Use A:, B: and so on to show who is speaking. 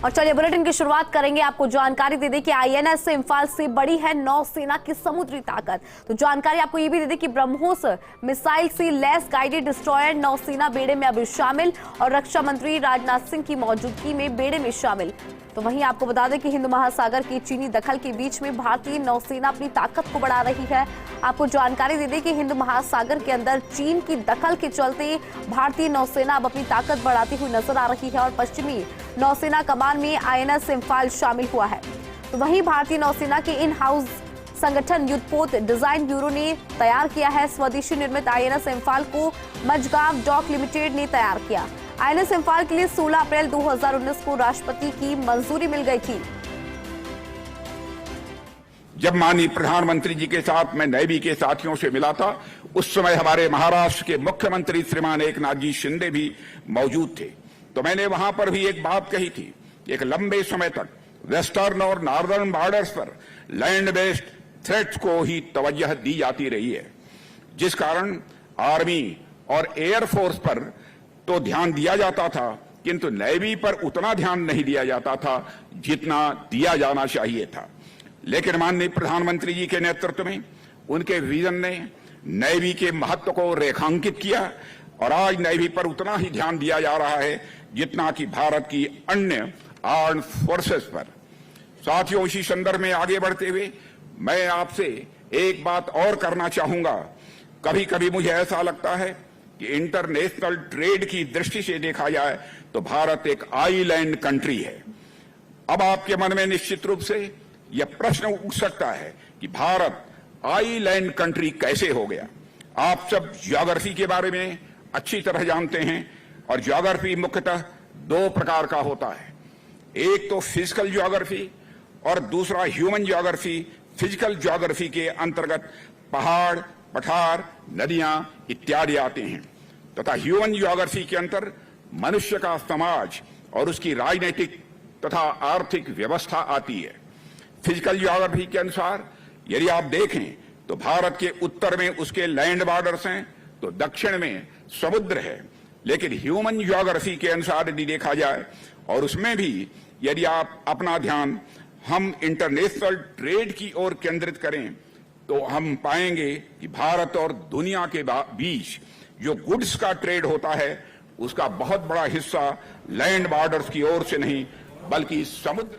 A: और चलिए बुलेटिन की शुरुआत करेंगे। आपको जानकारी दे दें कि आईएनएस इम्फाल से बड़ी है नौसेना की समुद्री ताकत। तो जानकारी आपको ये भी दे दें कि ब्रह्मोस मिसाइल से लैस गाइडेड डिस्ट्रॉयर नौसेना बेड़े में अभी शामिल और रक्षा मंत्री राजनाथ सिंह की मौजूदगी में बेड़े में शामिल। तो वहीं आपको बता दें कि हिंद महासागर की चीनी दखल के बीच में भारतीय नौसेना अपनी ताकत को बढ़ा रही है। आपको जानकारी दे दें कि हिंद महासागर के अंदर चीन की दखल के चलते भारतीय नौसेना अब अपनी ताकत बढ़ाती हुई नजर आ रही है और पश्चिमी नौसेना कमान में आईएनएस इम्फाल शामिल हुआ है। तो वहीं भारतीय नौसेना के इन हाउस संगठन युद्धपोत डिजाइन ब्यूरो ने तैयार किया है। स्वदेशी निर्मित आईएनएस इम्फाल को मझगांव डॉक लिमिटेड ने तैयार किया। आईएनएस इम्फाल के लिए 16 अप्रैल 2019 को राष्ट्रपति की मंजूरी मिल गई थी।
B: जब माननीय प्रधानमंत्री जी के साथ मैं नेवी के साथियों से मिला था, उस समय हमारे महाराष्ट्र के मुख्यमंत्री श्रीमान एकनाथ जी शिंदे भी मौजूद थे। तो मैंने वहां पर भी एक बात कही थी, एक लंबे समय तक वेस्टर्न और नॉर्दर्न बॉर्डर्स पर लैंड बेस्ड थ्रेट्स को ही तवज्जो दी जाती रही है, जिस कारण आर्मी और एयरफोर्स पर तो ध्यान दिया जाता था, किंतु नेवी पर उतना ध्यान नहीं दिया जाता था जितना दिया जाना चाहिए था। लेकिन माननीय प्रधानमंत्री जी के नेतृत्व में उनके विजन ने नेवी के महत्व को रेखांकित किया और आज नेवी पर उतना ही ध्यान दिया जा रहा है जितना कि भारत की अन्य आर्म्ड फोर्सेस पर। साथियों, इसी संदर्भ में आगे बढ़ते हुए मैं आपसे एक बात और करना चाहूंगा। कभी कभी मुझे ऐसा लगता है कि इंटरनेशनल ट्रेड की दृष्टि से देखा जाए तो भारत एक आइलैंड कंट्री है। अब आपके मन में निश्चित रूप से यह प्रश्न उठ सकता है कि भारत आइलैंड कंट्री कैसे हो गया। आप सब ज्योग्राफी के बारे में अच्छी तरह जानते हैं और ज्योग्राफी मुख्यतः दो प्रकार का होता है, एक तो फिजिकल ज्योग्राफी और दूसरा ह्यूमन ज्योग्राफी। फिजिकल ज्योग्राफी के अंतर्गत पहाड़, पठार, नदियां इत्यादि आते हैं तथा ह्यूमन ज्योग्राफी के अंतर मनुष्य का समाज और उसकी राजनीतिक तथा आर्थिक व्यवस्था आती है। फिजिकल ज्योग्राफी के अनुसार यदि आप देखें तो भारत के उत्तर में उसके लैंड बॉर्डर्स हैं, तो दक्षिण में समुद्र है। लेकिन ह्यूमन ज्योग्राफी के अनुसार यदि देखा जाए और उसमें भी यदि आप अपना ध्यान हम इंटरनेशनल ट्रेड की ओर केंद्रित करें तो हम पाएंगे कि भारत और दुनिया के बीच जो गुड्स का ट्रेड होता है उसका बहुत बड़ा हिस्सा लैंड बॉर्डर्स की ओर से नहीं बल्कि समुद्र